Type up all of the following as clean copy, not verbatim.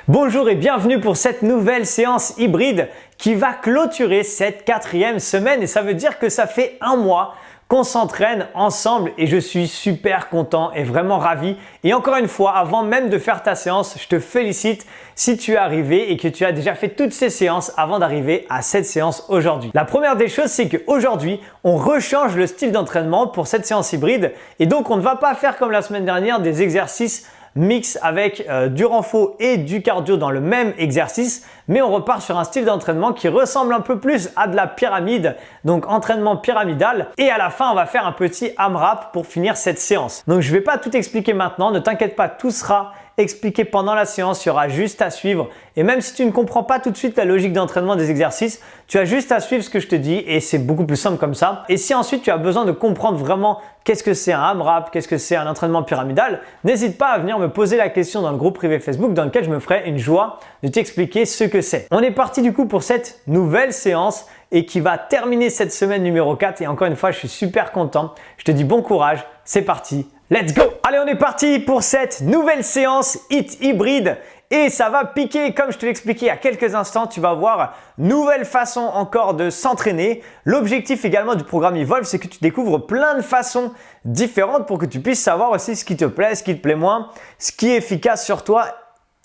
Bonjour et bienvenue pour cette nouvelle séance hybride qui va clôturer cette 4e semaine et ça veut dire que ça fait un mois qu'on s'entraîne ensemble et je suis super content et vraiment ravi. Et encore une fois, avant même de faire ta séance, je te félicite si tu es arrivé et que tu as déjà fait toutes ces séances avant d'arriver à cette séance aujourd'hui. La première des choses, c'est qu'aujourd'hui, on rechange le style d'entraînement pour cette séance hybride et donc on ne va pas faire comme la semaine dernière des exercices mix avec du renfort et du cardio dans le même exercice, mais on repart sur un style d'entraînement qui ressemble un peu plus à de la pyramide, donc entraînement pyramidal. Et à la fin, on va faire un petit AMRAP pour finir cette séance. Donc je ne vais pas tout expliquer maintenant, ne t'inquiète pas, tout sera expliqué pendant la séance, il y aura juste à suivre. Et même si tu ne comprends pas tout de suite la logique d'entraînement des exercices, tu as juste à suivre ce que je te dis et c'est beaucoup plus simple comme ça. Et si ensuite tu as besoin de comprendre vraiment qu'est-ce que c'est un AMRAP, qu'est-ce que c'est un entraînement pyramidal, n'hésite pas à venir me poser la question dans le groupe privé Facebook dans lequel je me ferai une joie de t'expliquer ce que c'est. On est parti du coup pour cette nouvelle séance et qui va terminer cette semaine numéro 4 et encore une fois, je suis super content. Je te dis bon courage, c'est parti. Let's go! Allez, on est parti pour cette nouvelle séance HIIT hybride et ça va piquer comme je te l'expliquais il y a quelques instants. Tu vas voir, nouvelle façon encore de s'entraîner. L'objectif également du programme Evolve, c'est que tu découvres plein de façons différentes pour que tu puisses savoir aussi ce qui te plaît, ce qui te plaît moins, ce qui est efficace sur toi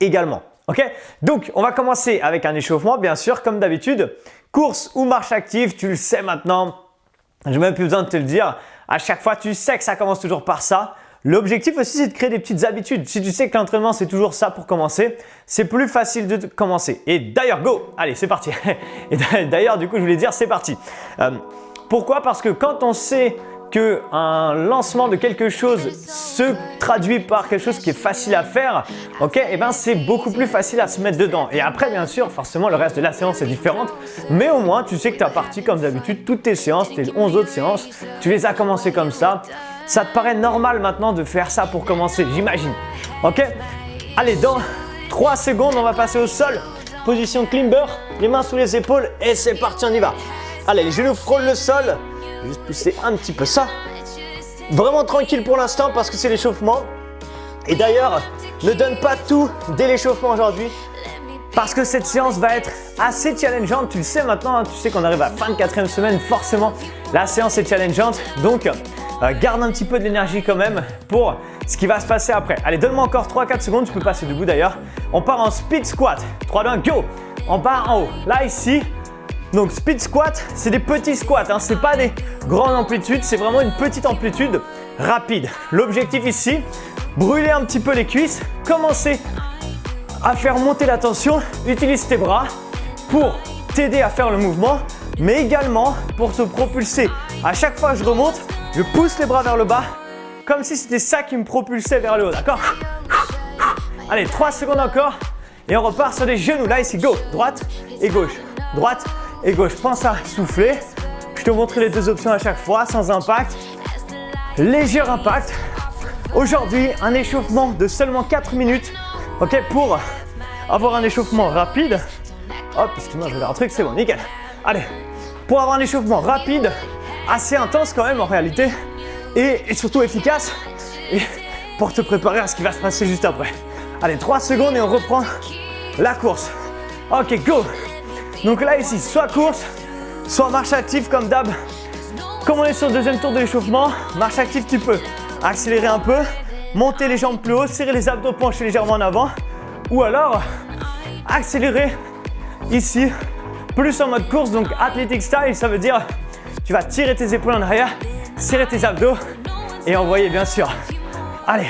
également. Ok? Donc, on va commencer avec un échauffement, bien sûr, comme d'habitude. Course ou marche active, tu le sais maintenant. Je n'ai même plus besoin de te le dire. À chaque fois, tu sais que ça commence toujours par ça. L'objectif aussi, c'est de créer des petites habitudes. Si tu sais que l'entraînement, c'est toujours ça pour commencer, c'est plus facile de commencer. Et d'ailleurs, go! Allez, c'est parti. Et d'ailleurs, du coup, je voulais dire, c'est parti. Pourquoi? Parce que quand on sait qu'un lancement de quelque chose se traduit par quelque chose qui est facile à faire, ok, et ben c'est beaucoup plus facile à se mettre dedans. Et après, bien sûr, forcément, le reste de la séance est différente, mais au moins, tu sais que tu as parti comme d'habitude toutes tes séances, tes 11 autres séances, tu les as commencées comme ça. Ça te paraît normal maintenant de faire ça pour commencer, j'imagine. Ok? Allez, dans 3 secondes, on va passer au sol. Position climber, les mains sous les épaules et c'est parti, on y va. Allez, les genoux frôlent le sol. Juste pousser un petit peu ça. Vraiment tranquille pour l'instant parce que c'est l'échauffement. Et d'ailleurs, ne donne pas tout dès l'échauffement aujourd'hui parce que cette séance va être assez challengeante. Tu le sais maintenant, hein, tu sais qu'on arrive à la fin de 4e semaine. Forcément, la séance est challengeante. Donc, garde un petit peu de l'énergie quand même pour ce qui va se passer après. Allez, donne-moi encore 3-4 secondes. Tu peux passer debout d'ailleurs. On part en speed squat. 3, 2, 1, go! On part en haut. Là, ici. Donc speed squat, c'est des petits squats, hein, ce n'est pas des grandes amplitudes, c'est vraiment une petite amplitude rapide. L'objectif ici, brûler un petit peu les cuisses, commencer à faire monter la tension, utilise tes bras pour t'aider à faire le mouvement, mais également pour te propulser. À chaque fois que je remonte, je pousse les bras vers le bas, comme si c'était ça qui me propulsait vers le haut, d'accord? Allez, 3 secondes encore et on repart sur les genoux. Là ici, go, droite et gauche, droite et gauche. Pense à souffler. Je te montre les deux options à chaque fois, sans impact. Léger impact. Aujourd'hui, un échauffement de seulement 4 minutes. Ok, pour avoir un échauffement rapide. Hop, excuse-moi, je regarde un truc, c'est bon, nickel. Allez, pour avoir un échauffement rapide, assez intense quand même en réalité, et surtout efficace, et pour te préparer à ce qui va se passer juste après. Allez, 3 secondes et on reprend la course. Ok, go! Donc là ici, soit course, soit marche active comme d'hab. Comme on est sur le deuxième tour de l'échauffement, marche active tu peux accélérer un peu, monter les jambes plus haut, serrer les abdos, pencher légèrement en avant. Ou alors accélérer ici, plus en mode course, donc athletic style, ça veut dire tu vas tirer tes épaules en arrière, serrer tes abdos et envoyer bien sûr. Allez,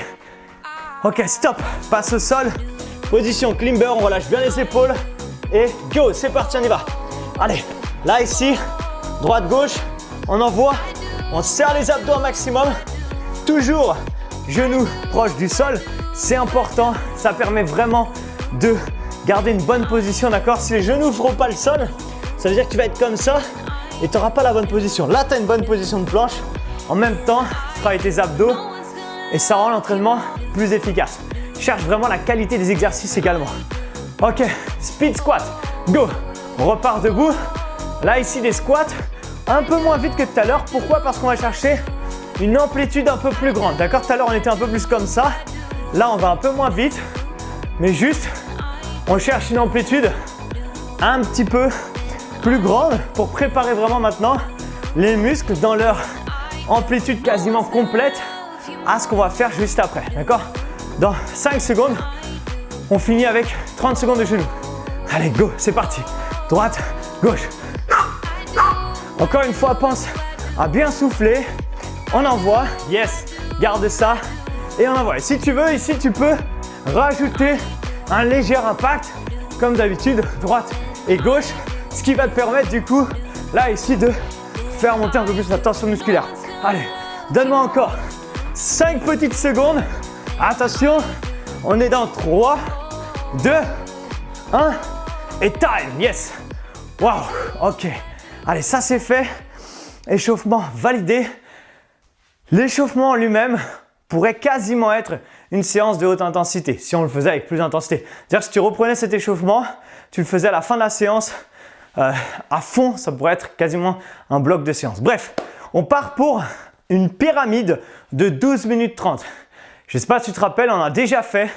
ok stop, passe au sol, position climber, on relâche bien les épaules. Et go, c'est parti, on y va. Allez, là ici, droite-gauche, on envoie, on serre les abdos au maximum. Toujours genoux proches du sol, c'est important, ça permet vraiment de garder une bonne position, d'accord? Si les genoux ne feront pas le sol, ça veut dire que tu vas être comme ça et tu n'auras pas la bonne position. Là, tu as une bonne position de planche. En même temps, tu travailles tes abdos et ça rend l'entraînement plus efficace. Cherche vraiment la qualité des exercices également. Ok, speed squat, go. On repart debout. Là ici des squats, un peu moins vite que tout à l'heure. Pourquoi? Parce qu'on va chercher une amplitude un peu plus grande. D'accord? Tout à l'heure on était un peu plus comme ça. Là on va un peu moins vite, mais juste On cherche une amplitude un petit peu plus grande pour préparer vraiment maintenant les muscles dans leur amplitude quasiment complète à ce qu'on va faire juste après. D'accord? Dans 5 secondes, on finit avec 30 secondes de genoux. Allez, go, c'est parti. Droite, gauche. Encore une fois, pense à bien souffler. On envoie. Yes, garde ça. Et on envoie. Et si tu veux, ici, tu peux rajouter un léger impact, comme d'habitude, droite et gauche. Ce qui va te permettre, du coup, là, ici, de faire monter un peu plus la tension musculaire. Allez, donne-moi encore 5 petites secondes. Attention, on est dans 3, 2, 1 et time. Yes. Wow, ok. Allez, ça c'est fait. Échauffement validé. L'échauffement en lui-même pourrait quasiment être une séance de haute intensité si on le faisait avec plus d'intensité. C'est-à-dire que si tu reprenais cet échauffement, tu le faisais à la fin de la séance à fond, ça pourrait être quasiment un bloc de séance. Bref, on part pour une pyramide de 12 minutes 30. Je ne sais pas si tu te rappelles, on a déjà fait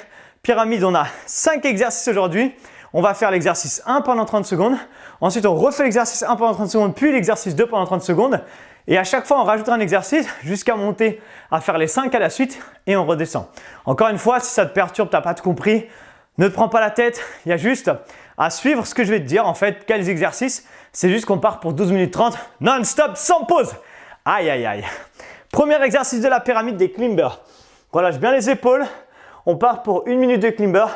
pyramide, on a 5 exercices aujourd'hui. On va faire l'exercice 1 pendant 30 secondes. Ensuite, on refait l'exercice 1 pendant 30 secondes, puis l'exercice 2 pendant 30 secondes. Et à chaque fois, on rajoutera un exercice jusqu'à monter à faire les 5 à la suite et on redescend. Encore une fois, si ça te perturbe, tu n'as pas tout compris, ne te prends pas la tête. Il y a juste à suivre ce que je vais te dire. En fait, quels exercices? C'est juste qu'on part pour 12 minutes 30 non-stop, sans pause. Aïe, aïe, aïe. Premier exercice de la pyramide des climbers. Relâche bien les épaules. On part pour 1 minute de climber.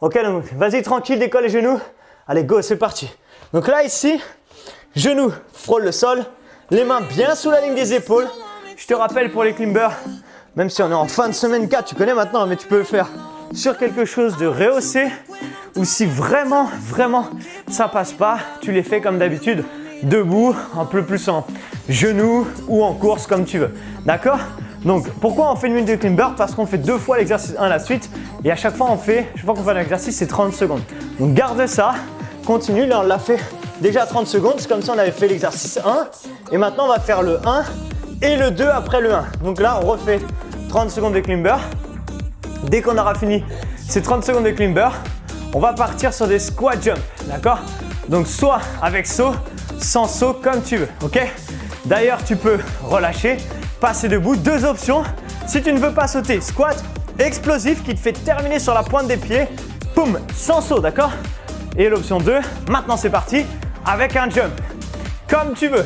Ok, donc vas-y tranquille, décolle les genoux. Allez, go, c'est parti. Donc là, ici, genoux frôlent le sol. Les mains bien sous la ligne des épaules. Je te rappelle pour les climbers, même si on est en fin de semaine 4, tu connais maintenant, mais tu peux le faire sur quelque chose de rehaussé. Ou si vraiment, vraiment, ça passe pas, tu les fais comme d'habitude, debout, un peu plus en genoux ou en course, comme tu veux. D'accord? Donc, pourquoi on fait une minute de climber? Parce qu'on fait 2 fois l'exercice 1 à la suite. Et à chaque fois, qu'on fait un exercice, c'est 30 secondes. Donc, garde ça. Continue. Là, on l'a fait déjà 30 secondes. C'est comme si on avait fait l'exercice 1. Et maintenant, on va faire le 1 et le 2 après le 1. Donc là, on refait 30 secondes de climber. Dès qu'on aura fini ces 30 secondes de climber, on va partir sur des squat jump. D'accord? Donc, soit avec saut, sans saut, comme tu veux. Ok? D'ailleurs, tu peux relâcher. Passer debout, 2 options. Si tu ne veux pas sauter, squat explosif qui te fait terminer sur la pointe des pieds, boum, sans saut, d'accord? Et l'option 2, maintenant c'est parti, avec un jump, comme tu veux.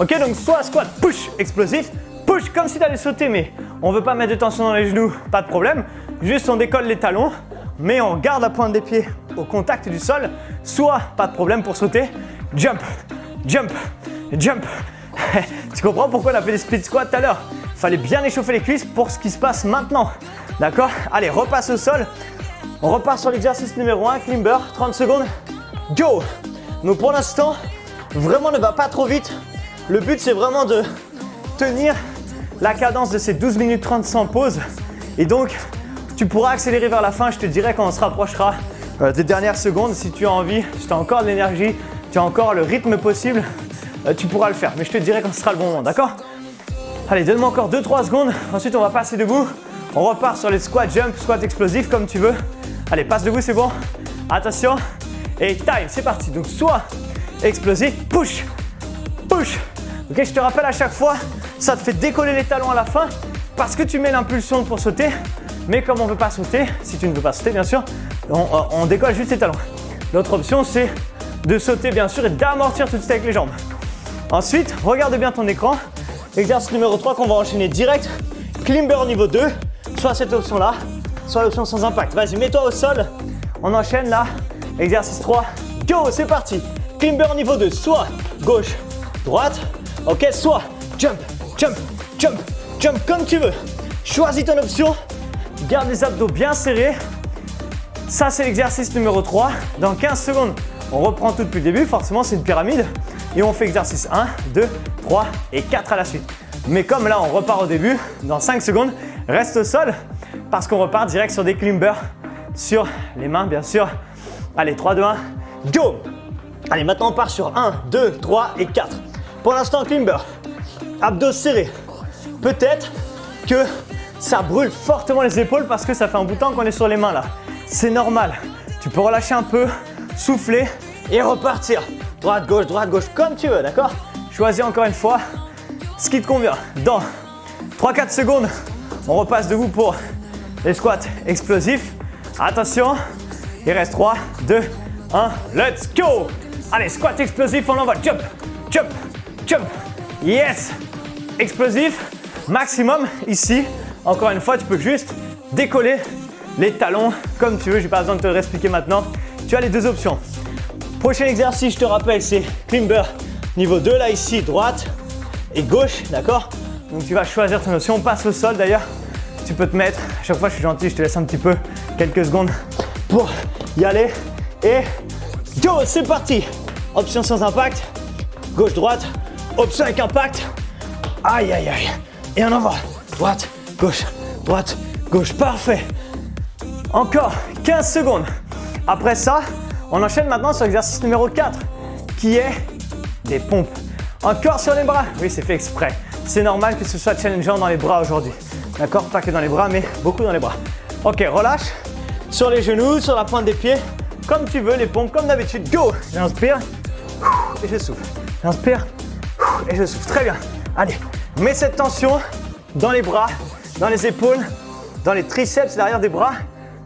Ok, donc soit squat push explosif, push comme si tu allais sauter, mais on ne veut pas mettre de tension dans les genoux, pas de problème. Juste on décolle les talons, mais on garde la pointe des pieds au contact du sol, soit pas de problème pour sauter, jump, jump, jump. Tu comprends pourquoi on a fait des split squats tout à l'heure? Il fallait bien échauffer les cuisses pour ce qui se passe maintenant. D'accord? Allez, repasse au sol. On repart sur l'exercice numéro 1, climber, 30 secondes. Go! Donc pour l'instant, vraiment ne va pas trop vite. Le but, c'est vraiment de tenir la cadence de ces 12 minutes 30 sans pause. Et donc, tu pourras accélérer vers la fin. Je te dirai quand on se rapprochera des dernières secondes. Si tu as envie, si tu as encore de l'énergie, tu as encore le rythme possible, tu pourras le faire, mais je te dirai quand ce sera le bon moment, d'accord? Allez, donne-moi encore 2-3 secondes. Ensuite, on va passer debout. On repart sur les squat jump, squat explosif, comme tu veux. Allez, passe debout, c'est bon. Attention. Et time, c'est parti. Donc, soit explosif, push, push. Ok, je te rappelle à chaque fois, ça te fait décoller les talons à la fin parce que tu mets l'impulsion pour sauter. Mais comme on ne veut pas sauter, si tu ne veux pas sauter, bien sûr, on décolle juste les talons. L'autre option, c'est de sauter, bien sûr, et d'amortir tout de suite avec les jambes. Ensuite, regarde bien ton écran. Exercice numéro 3 qu'on va enchaîner direct. Climber niveau 2, soit cette option-là, soit l'option sans impact. Vas-y, mets-toi au sol. On enchaîne là. Exercice 3. Go, c'est parti. Climber niveau 2, soit gauche, droite. Ok, soit jump, jump, jump, jump, comme tu veux. Choisis ton option. Garde les abdos bien serrés. Ça, c'est l'exercice numéro 3. Dans 15 secondes, on reprend tout depuis le début. Forcément, c'est une pyramide. Et on fait exercice 1, 2, 3 et 4 à la suite. Mais comme là, on repart au début, dans 5 secondes, reste au sol parce qu'on repart direct sur des climbers sur les mains, bien sûr. Allez, 3, 2, 1, go! Allez, maintenant, on part sur 1, 2, 3 et 4. Pour l'instant, climber. Abdos serrés. Peut-être que ça brûle fortement les épaules parce que ça fait un bout de temps qu'on est sur les mains là. C'est normal. Tu peux relâcher un peu, souffler et repartir. Droite, gauche, comme tu veux, d'accord? Choisis encore une fois ce qui te convient. Dans 3-4 secondes, on repasse debout pour les squats explosifs. Attention, il reste 3, 2, 1, let's go! Allez, squat explosif, on envoie. Jump, jump, jump. Yes! Explosif, maximum ici. Encore une fois, tu peux juste décoller les talons comme tu veux. Je n'ai pas besoin de te le réexpliquer maintenant. Tu as les deux options. Prochain exercice, je te rappelle, c'est climber niveau 2. Là, ici, droite et gauche, d'accord? Donc, tu vas choisir ton option. On passe au sol d'ailleurs. Tu peux te mettre, à chaque fois, je suis gentil, je te laisse un petit peu, quelques secondes pour y aller. Et go, c'est parti! Option sans impact, gauche-droite, option avec impact. Aïe, aïe, aïe. Et on envoie. Droite, gauche, parfait. Encore 15 secondes. Après ça, on enchaîne maintenant sur l'exercice numéro 4, qui est des pompes. Encore sur les bras. Oui, c'est fait exprès. C'est normal que ce soit challengeant dans les bras aujourd'hui. D'accord? Pas que dans les bras, mais beaucoup dans les bras. Ok, relâche. Sur les genoux, sur la pointe des pieds. Comme tu veux, les pompes, comme d'habitude. Go! J'inspire. Et je souffle. J'inspire. Et je souffle. Très bien. Allez, mets cette tension dans les bras, dans les épaules, dans les triceps derrière des bras,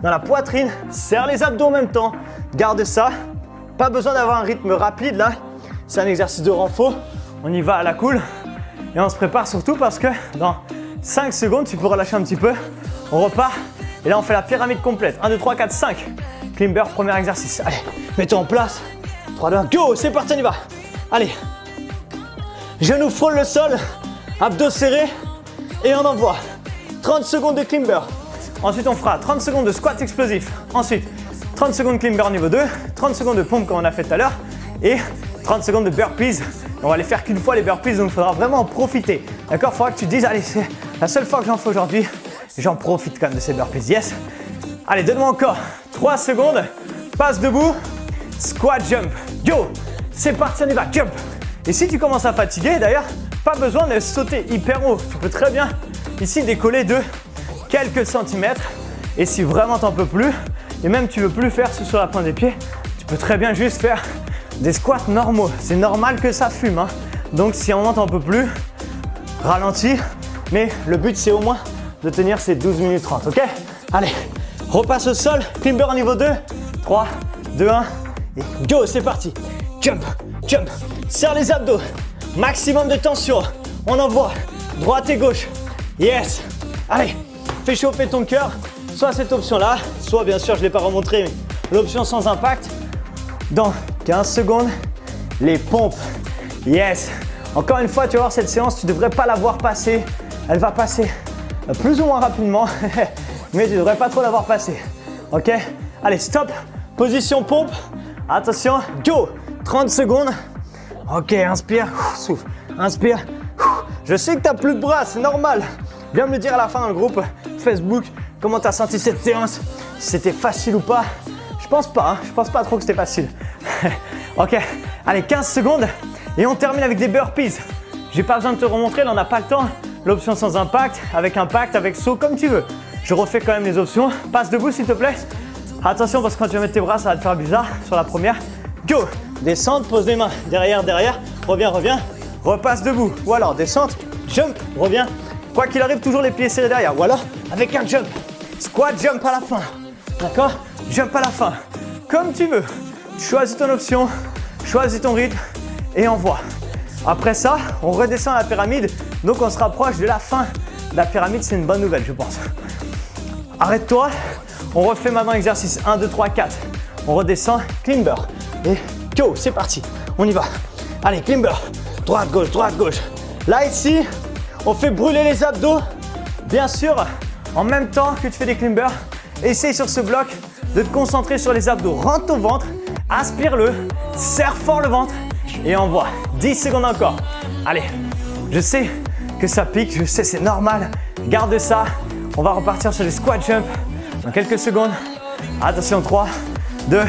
dans la poitrine. Serre les abdos en même temps. Garde ça. Pas besoin d'avoir un rythme rapide là. C'est un exercice de renfort. On y va à la cool. Et on se prépare surtout parce que dans 5 secondes, tu peux relâcher un petit peu. On repart. Et là, on fait la pyramide complète. 1, 2, 3, 4, 5. Climber, premier exercice. Allez, mets-toi en place. 3, 2, 1, go, c'est parti, on y va. Allez. Genoux frôlent le sol. Abdos serrés. Et on envoie. 30 secondes de climber. Ensuite, on fera 30 secondes de squat explosif. Ensuite, 30 secondes de climber niveau 2. 30 secondes de pompe comme on a fait tout à l'heure. Et 30 secondes de burpees. On va les faire qu'une fois les burpees, donc il faudra vraiment en profiter. D'accord? Il faudra que tu te dises, allez, c'est la seule fois que j'en fais aujourd'hui. J'en profite quand même de ces burpees. Yes. Allez, donne-moi encore 3 secondes. Passe debout. Squat jump. Go. C'est parti, on y va. Jump. Et si tu commences à fatiguer, d'ailleurs, pas besoin de sauter hyper haut. Tu peux très bien ici décoller de quelques centimètres. Et si vraiment t'en peux plus, et même tu veux plus faire ce sur la pointe des pieds, tu peux très bien juste faire des squats normaux. C'est normal que ça fume, hein. Donc si à un moment t'en peux plus, ralentis. Mais le but c'est au moins de tenir ces 12 minutes 30, ok? Allez, repasse au sol, climber au niveau 2. 3, 2, 1 et go, c'est parti. Jump, jump, serre les abdos. Maximum de tension. On envoie droite et gauche. Yes. Allez, fais chauffer ton cœur. Soit cette option-là, soit bien sûr, je ne l'ai pas remontré, mais l'option sans impact. Dans 15 secondes, les pompes. Yes. Encore une fois, tu vas voir cette séance, tu ne devrais pas la voir passer. Elle va passer plus ou moins rapidement, mais tu ne devrais pas trop l'avoir passée. Ok? Allez, stop. Position pompe. Attention, go. 30 secondes. Ok, inspire, souffle. Inspire. Je sais que tu n'as plus de bras, c'est normal. Viens me le dire à la fin dans le groupe Facebook comment tu as senti cette séance. Si c'était facile ou pas. Je pense pas, hein. Je pense pas trop que c'était facile. Ok, allez, 15 secondes et on termine avec des burpees. J'ai pas besoin de te remontrer, là on n'a pas le temps. L'option sans impact, avec saut, comme tu veux. Je refais quand même les options. Passe debout s'il te plaît. Attention parce que quand tu vas mettre tes bras, ça va te faire bizarre sur la première. Go! Descente, pose les mains derrière, reviens, repasse debout. Ou alors descente, jump, reviens. Quoi qu'il arrive, toujours les pieds serrés derrière. Ou alors avec un jump. Squat, jump à la fin. D'accord? Jump à la fin. Comme tu veux. Choisis ton option, choisis ton rythme et envoie. Après ça, on redescend à la pyramide. Donc on se rapproche de la fin de la pyramide. C'est une bonne nouvelle, je pense. Arrête-toi. On refait maintenant exercice 1, 2, 3, 4. On redescend, climber. Et go, c'est parti. On y va. Allez, climber. Droite, gauche. Là, ici, on fait brûler les abdos. Bien sûr, en même temps que tu fais des climbers, essaye sur ce bloc de te concentrer sur les abdos. Rentre ton ventre, aspire-le, serre fort le ventre et envoie. 10 secondes encore. Allez, je sais que ça pique, je sais, c'est normal. Garde ça. On va repartir sur les squat jump dans quelques secondes. Attention, 3, 2,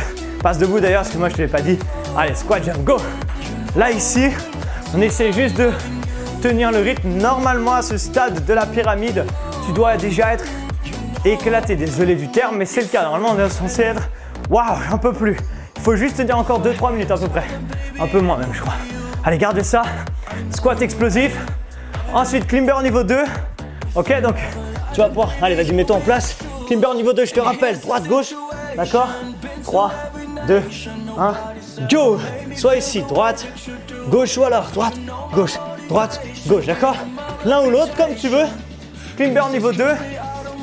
passe debout d'ailleurs, excuse-moi, je ne te l'ai pas dit. Allez, squat jump, go. Là, ici, on essaie juste de tenir le rythme. Normalement, à ce stade de la pyramide, tu dois déjà être éclaté. Désolé du terme, mais c'est le cas. Normalement, on est censé être Waouh, j'en peux plus. Il faut juste tenir encore 2-3 minutes à peu près. Un peu moins même, je crois. Allez, garde ça. Squat explosif. Ensuite, climber niveau 2. Ok, donc tu vas pouvoir. Allez, vas-y, mets-toi en place. Climber niveau 2, je te rappelle. Droite, gauche. D'accord? 3, 2, 1. Go! Soit ici, droite, gauche ou alors droite, gauche, d'accord? L'un ou l'autre, comme tu veux. Climber niveau 2.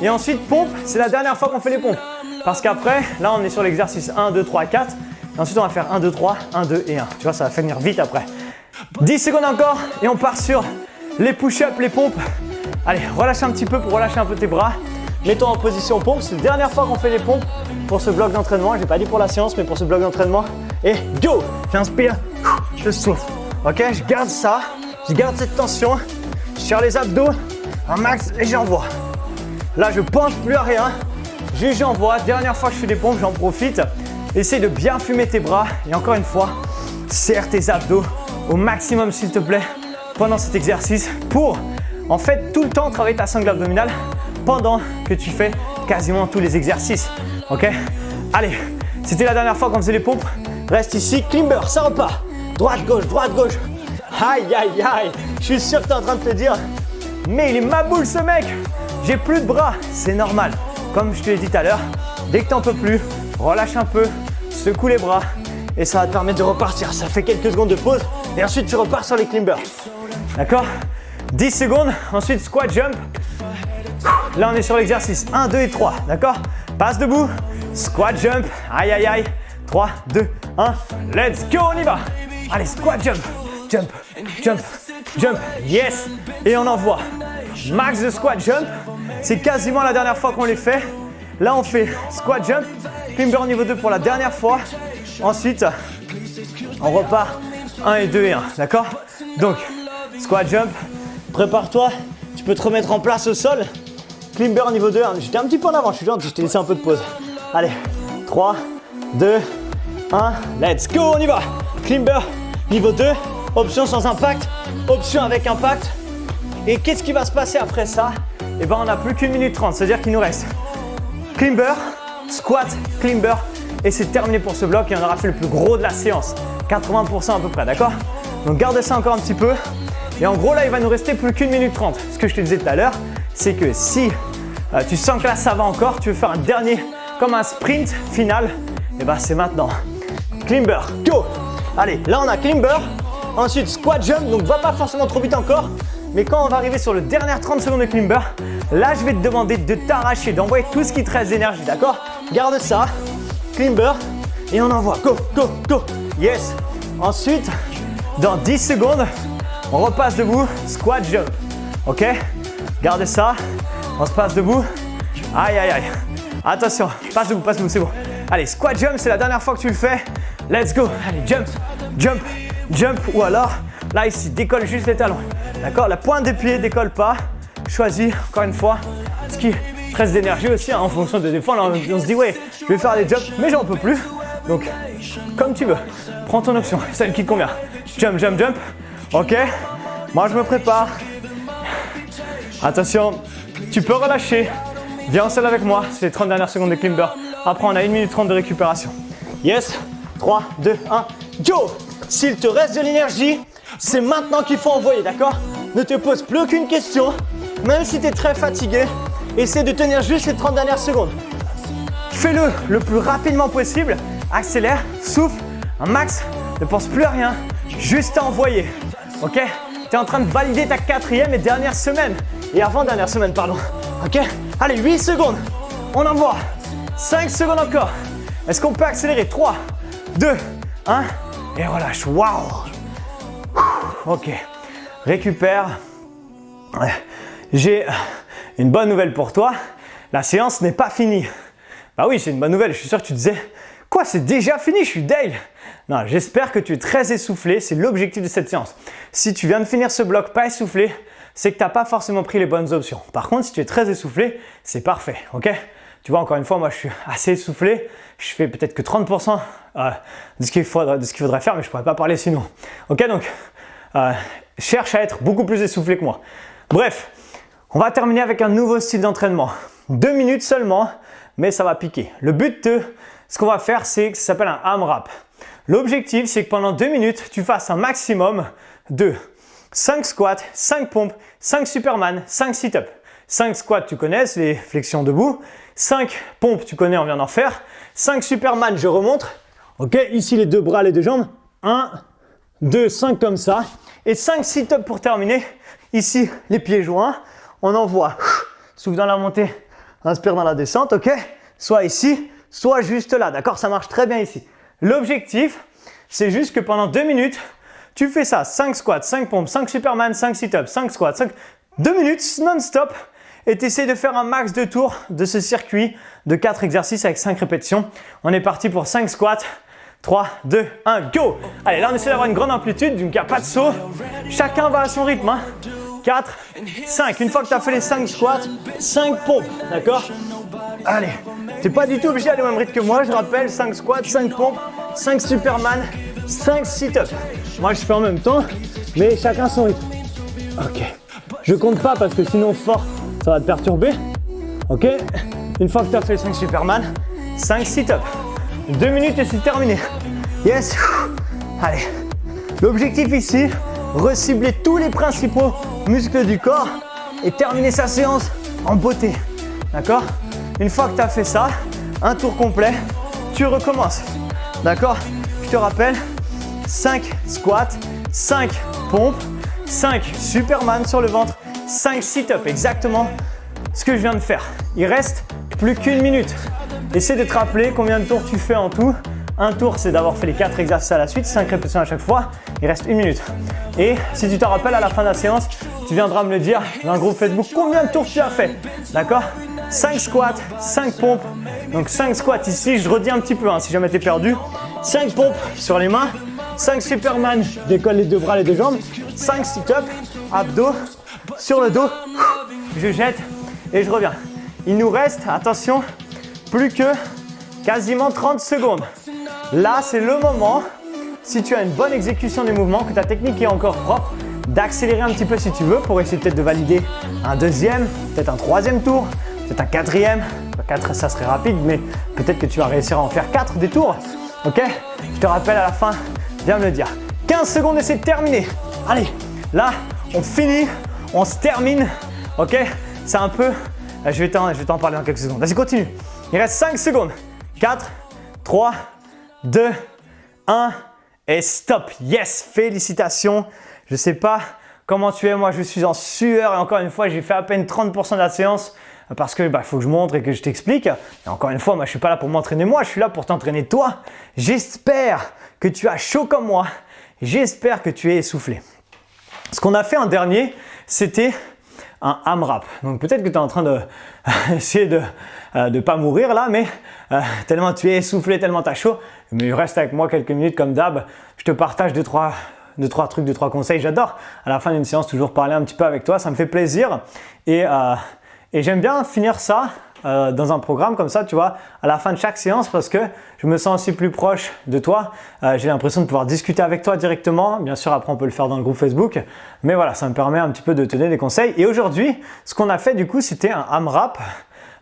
Et ensuite, pompe, c'est la dernière fois qu'on fait les pompes. Parce qu'après, là, on est sur l'exercice 1, 2, 3, 4. Et ensuite, on va faire 1, 2, 3, 1, 2 et 1. Tu vois, ça va finir vite après. 10 secondes encore et on part sur les push-ups, les pompes. Allez, relâche un petit peu pour relâcher un peu tes bras. Mets-toi en position pompe. C'est la dernière fois qu'on fait les pompes pour ce bloc d'entraînement. Je n'ai pas dit pour la séance, mais pour ce bloc d'entraînement. Et go! J'inspire, je souffle. Ok, je garde ça. Je garde cette tension. Je serre les abdos un max et j'envoie. Là, je pense plus à rien. Juste j'envoie. Dernière fois que je fais des pompes, j'en profite. Essaye de bien fumer tes bras. Et encore une fois, serre tes abdos au maximum s'il te plaît pendant cet exercice pour en fait tout le temps travailler ta sangle abdominale pendant que tu fais quasiment tous les exercices. Ok? Allez, c'était la dernière fois qu'on faisait les pompes. Reste ici, climber, ça repart. Droite, gauche, droite, gauche. Aïe, aïe, aïe. Je suis sûr que tu es en train de te dire, mais il est ma boule ce mec. J'ai plus de bras. C'est normal. Comme je te l'ai dit tout à l'heure, dès que tu n'en peux plus, relâche un peu, secoue les bras et ça va te permettre de repartir. Ça fait quelques secondes de pause et ensuite tu repars sur les climbers. D'accord? 10 secondes. Ensuite, squat jump. Là, on est sur l'exercice 1, 2 et 3. D'accord? Passe debout. Squat jump. Aïe, aïe, aïe. 3, 2, 1. Let's go, on y va. Allez, squat jump. Jump, jump, jump. Yes. Et on envoie. Max de squat jump. C'est quasiment la dernière fois qu'on les fait. Là, on fait squat jump. Climber niveau 2 pour la dernière fois. Ensuite, on repart 1 et 2 et 1. D'accord? Donc, squat jump. Prépare-toi. Tu peux te remettre en place au sol. Climber niveau 2. J'étais un petit peu en avant. Je suis gentil. Je t'ai laissé un peu de pause. Allez. 3, 2, 1. Let's go. On y va. Climber niveau 2. Option sans impact. Option avec impact. Et qu'est-ce qui va se passer après ça? Eh bien, on n'a plus qu'une minute 30. C'est-à-dire qu'il nous reste climber, squat, climber. Et c'est terminé pour ce bloc et on aura fait le plus gros de la séance. 80% à peu près, d'accord? Donc garde ça encore un petit peu. Et en gros là, il va nous rester plus qu'une minute 30. Ce que je te disais tout à l'heure, c'est que si tu sens que là ça va encore, tu veux faire un dernier, comme un sprint final, et ben c'est maintenant. Climber, go! Allez, là on a climber. Ensuite squat jump, donc va pas forcément trop vite encore. Mais quand on va arriver sur le dernier 30 secondes de climber, là je vais te demander de t'arracher, d'envoyer tout ce qui te reste d'énergie, d'accord? Garde ça. Climber et on envoie. Go, go, go. Yes. Ensuite, dans 10 secondes, on repasse debout. Squat jump. Ok? Gardez ça. On se passe debout. Aïe, aïe, aïe. Attention. Passe debout, c'est bon. Allez, squat jump, c'est la dernière fois que tu le fais. Let's go. Allez, jump, jump, jump. Ou alors, là ici, décolle juste les talons. D'accord? La pointe des pieds décolle pas. Choisis, encore une fois, ce qui reste d'énergie aussi, hein, en fonction des fois, on se dit ouais, je vais faire des jumps, mais j'en peux plus. Donc, comme tu veux, prends ton option, celle qui te convient. Jump, jump, jump. Ok, moi je me prépare. Attention, tu peux relâcher. Viens en salle avec moi, c'est les 30 dernières secondes de climber. Après, on a 1 minute 30 de récupération. Yes, 3, 2, 1, go! S'il te reste de l'énergie, c'est maintenant qu'il faut envoyer, d'accord? Ne te pose plus aucune question, même si tu es très fatigué. Essaie de tenir juste les 30 dernières secondes. Fais-le le plus rapidement possible. Accélère, souffle, un max. Ne pense plus à rien, juste à envoyer. Ok? Tu es en train de valider ta 4e et dernière semaine. Et avant-dernière semaine, pardon. Ok? Allez, 8 secondes. On envoie. 5 secondes encore. Est-ce qu'on peut accélérer? 3, 2, 1. Et relâche. Waouh! Ok. Récupère. J'ai une bonne nouvelle pour toi, la séance n'est pas finie. Bah oui, c'est une bonne nouvelle, je suis sûr que tu disais « Quoi, c'est déjà fini, je suis deg !» Non, j'espère que tu es très essoufflé, c'est l'objectif de cette séance. Si tu viens de finir ce bloc pas essoufflé, c'est que tu n'as pas forcément pris les bonnes options. Par contre, si tu es très essoufflé, c'est parfait, ok? Tu vois, encore une fois, moi je suis assez essoufflé, je fais peut-être que 30% de ce qu'il faudrait faire, mais je ne pourrais pas parler sinon. Ok, donc cherche à être beaucoup plus essoufflé que moi. Bref, on va terminer avec un nouveau style d'entraînement. 2 minutes seulement, mais ça va piquer. Le but, ce qu'on va faire, c'est que ça s'appelle un AMRAP. L'objectif, c'est que pendant 2 minutes, tu fasses un maximum de 5 squats, 5 pompes, 5 Superman, 5 sit-ups. 5 squats, tu connais, c'est les flexions debout. 5 pompes, tu connais, on vient d'en faire. 5 Superman, je remonte. Ok, ici les 2 bras, les 2 jambes. 1, 2, 5 comme ça. Et 5 sit-ups pour terminer. Ici, les pieds joints. On envoie. Souffle dans la montée, inspire dans la descente, ok? Soit ici, soit juste là, d'accord? Ça marche très bien ici. L'objectif, c'est juste que pendant 2 minutes, tu fais ça, 5 squats, 5 pompes, 5 Superman, 5 sit-ups, 5 squats, 2 minutes non-stop et tu essaies de faire un max de tours de ce circuit de 4 exercices avec 5 répétitions. On est parti pour 5 squats. 3, 2, 1, go! Allez, là on essaie d'avoir une grande amplitude, donc il n'y a pas de saut. Chacun va à son rythme. Hein. 4, 5. Une fois que tu as fait les 5 squats, 5 pompes, d'accord? Allez, tu n'es pas du tout obligé d'aller au même rythme que moi. Je rappelle, 5 squats, 5 pompes, 5 Superman, 5 sit-ups. Moi, je fais en même temps, mais chacun son rythme. Ok. Je compte pas parce que sinon, fort, ça va te perturber. Ok. Une fois que tu as fait 5 Superman, 5 sit-ups. 2 minutes et c'est terminé. Yes. Allez. L'objectif ici, recibler tous les principaux muscles du corps et terminer sa séance en beauté. D'accord? Une fois que tu as fait ça, un tour complet, tu recommences. D'accord? Je te rappelle, 5 squats, 5 pompes, 5 Superman sur le ventre, 5 sit-ups, exactement ce que je viens de faire. Il reste plus qu'1 minute. Essaie de te rappeler combien de tours tu fais en tout. Un tour, c'est d'avoir fait les 4 exercices à la suite, 5 répétitions à chaque fois. Il reste 1 minute. Et si tu t'en rappelles à la fin de la séance, tu viendras me le dire dans le groupe Facebook combien de tours tu as fait. D'accord? 5 squats, 5 pompes. Donc 5 squats ici, je redis un petit peu hein, si jamais tu es perdu. 5 pompes sur les mains. 5 Superman, décolle les 2 bras, les 2 jambes. 5 sit-ups, abdos, sur le dos. Je jette et je reviens. Il nous reste, attention, plus que quasiment 30 secondes. Là, c'est le moment, si tu as une bonne exécution des mouvements, que ta technique est encore propre, d'accélérer un petit peu si tu veux pour essayer peut-être de valider un deuxième, peut-être un troisième tour, peut-être un quatrième. 4, ça serait rapide, mais peut-être que tu vas réussir à en faire 4 des tours. Ok? Je te rappelle à la fin, viens me le dire. 15 secondes et c'est terminé. Allez, là, on finit, on se termine. Ok? C'est un peu... Je vais t'en parler dans quelques secondes. Vas-y, continue. Il reste 5 secondes. 4, 3, 2, 1 et stop. Yes, félicitations. Je ne sais pas comment tu es. Moi, je suis en sueur et encore une fois, j'ai fait à peine 30% de la séance parce que faut que je montre et que je t'explique. Et encore une fois, moi, je ne suis pas là pour m'entraîner moi. Je suis là pour t'entraîner toi. J'espère que tu as chaud comme moi. J'espère que tu es essoufflé. Ce qu'on a fait en dernier, c'était un AMRAP. Donc peut-être que tu es en train de essayer de ne pas mourir là, mais tellement tu es essoufflé, tellement tu as chaud. Mais reste avec moi quelques minutes comme d'hab. Je te partage 2-3 trucs, 2-3 conseils. J'adore à la fin d'une séance toujours parler un petit peu avec toi. Ça me fait plaisir. Et j'aime bien finir ça dans un programme comme ça, tu vois, à la fin de chaque séance parce que je me sens aussi plus proche de toi. J'ai l'impression de pouvoir discuter avec toi directement. Bien sûr, après, on peut le faire dans le groupe Facebook. Mais voilà, ça me permet un petit peu de te donner des conseils. Et aujourd'hui, ce qu'on a fait du coup, c'était un AMRAP.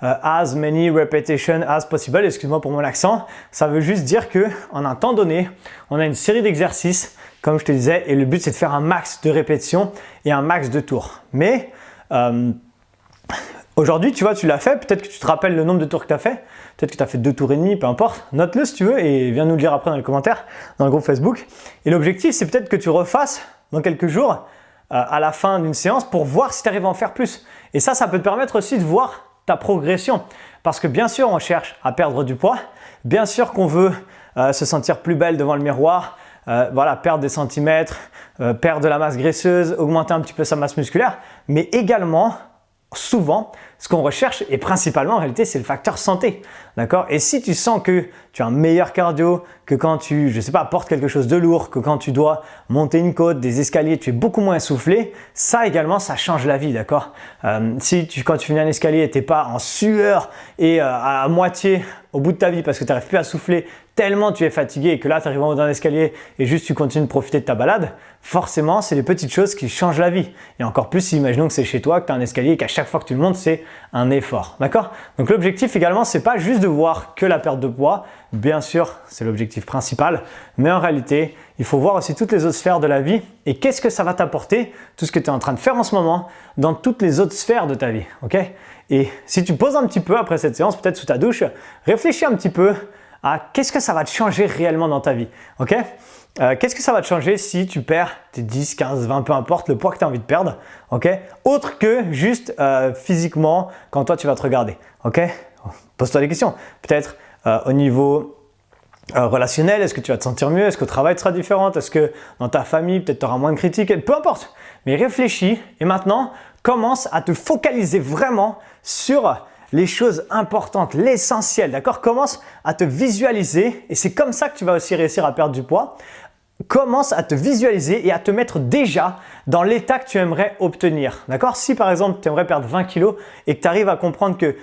As many repetitions as possible. Excuse-moi pour mon accent. Ça veut juste dire qu'en un temps donné, on a une série d'exercices, comme je te disais, et le but, c'est de faire un max de répétitions et un max de tours. Mais aujourd'hui, tu vois, tu l'as fait, peut-être que tu te rappelles le nombre de tours que tu as fait, peut-être que tu as fait 2 tours et demi, peu importe, note-le si tu veux et viens nous le dire après dans les commentaires, dans le groupe Facebook. Et l'objectif, c'est peut-être que tu refasses dans quelques jours à la fin d'une séance pour voir si tu arrives à en faire plus. Et ça peut te permettre aussi de voir ta progression. Parce que bien sûr, on cherche à perdre du poids, bien sûr qu'on veut se sentir plus belle devant le miroir, voilà, perdre des centimètres, perdre de la masse graisseuse, augmenter un petit peu sa masse musculaire, mais également, souvent, ce qu'on recherche, et principalement en réalité, c'est le facteur santé. D'accord? Et si tu sens que tu as un meilleur cardio, que quand tu, je sais pas, portes quelque chose de lourd, que quand tu dois monter une côte, des escaliers, tu es beaucoup moins essoufflé, ça également, ça change la vie, d'accord? Quand tu finis un escalier, tu n'es pas en sueur et à moitié au bout de ta vie parce que tu n'arrives plus à souffler tellement tu es fatigué et que là tu arrives en haut d'un escalier et juste tu continues de profiter de ta balade, forcément c'est les petites choses qui changent la vie. Et encore plus si imaginons que c'est chez toi, que tu as un escalier et qu'à chaque fois que tu le montes c'est un effort. D'accord? Donc l'objectif également c'est pas juste de voir que la perte de poids, bien sûr, c'est l'objectif principal, mais en réalité, il faut voir aussi toutes les autres sphères de la vie et qu'est-ce que ça va t'apporter, tout ce que tu es en train de faire en ce moment, dans toutes les autres sphères de ta vie. Ok? Et si tu poses un petit peu après cette séance, peut-être sous ta douche, réfléchis un petit peu à qu'est-ce que ça va te changer réellement dans ta vie. Ok? Qu'est-ce que ça va te changer si tu perds tes 10, 15, 20, peu importe le poids que tu as envie de perdre, ok? Autre que juste physiquement quand toi tu vas te regarder, ok? Pose-toi des questions. Peut-être au niveau relationnel, est-ce que tu vas te sentir mieux? Est-ce qu'au travail tu seras différente? Est-ce que dans ta famille peut-être tu auras moins de critiques? Peu importe. Mais réfléchis et maintenant commence à te focaliser vraiment sur les choses importantes, l'essentiel, d'accord? Commence à te visualiser et c'est comme ça que tu vas aussi réussir à perdre du poids. Commence à te visualiser et à te mettre déjà dans l'état que tu aimerais obtenir, d'accord? Si par exemple tu aimerais perdre 20 kg et que tu arrives à comprendre que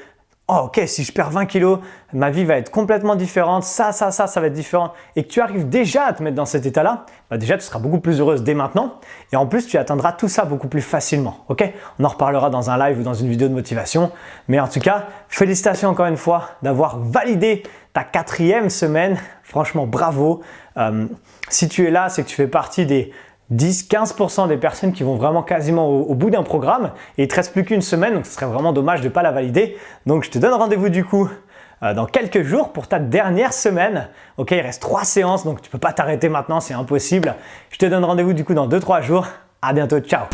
oh, ok, si je perds 20 kg, ma vie va être complètement différente, ça va être différent et que tu arrives déjà à te mettre dans cet état-là, bah déjà tu seras beaucoup plus heureuse dès maintenant et en plus tu atteindras tout ça beaucoup plus facilement, ok? On en reparlera dans un live ou dans une vidéo de motivation, mais en tout cas, félicitations encore une fois d'avoir validé ta 4e semaine, franchement bravo. Si tu es là, c'est que tu fais partie des 10-15% des personnes qui vont vraiment quasiment au bout d'un programme et il ne te reste plus qu'une semaine, donc ce serait vraiment dommage de ne pas la valider. Donc je te donne rendez-vous du coup dans quelques jours pour ta dernière semaine. Ok, il reste 3 séances, donc tu ne peux pas t'arrêter maintenant, c'est impossible. Je te donne rendez-vous du coup dans 2-3 jours. À bientôt, ciao!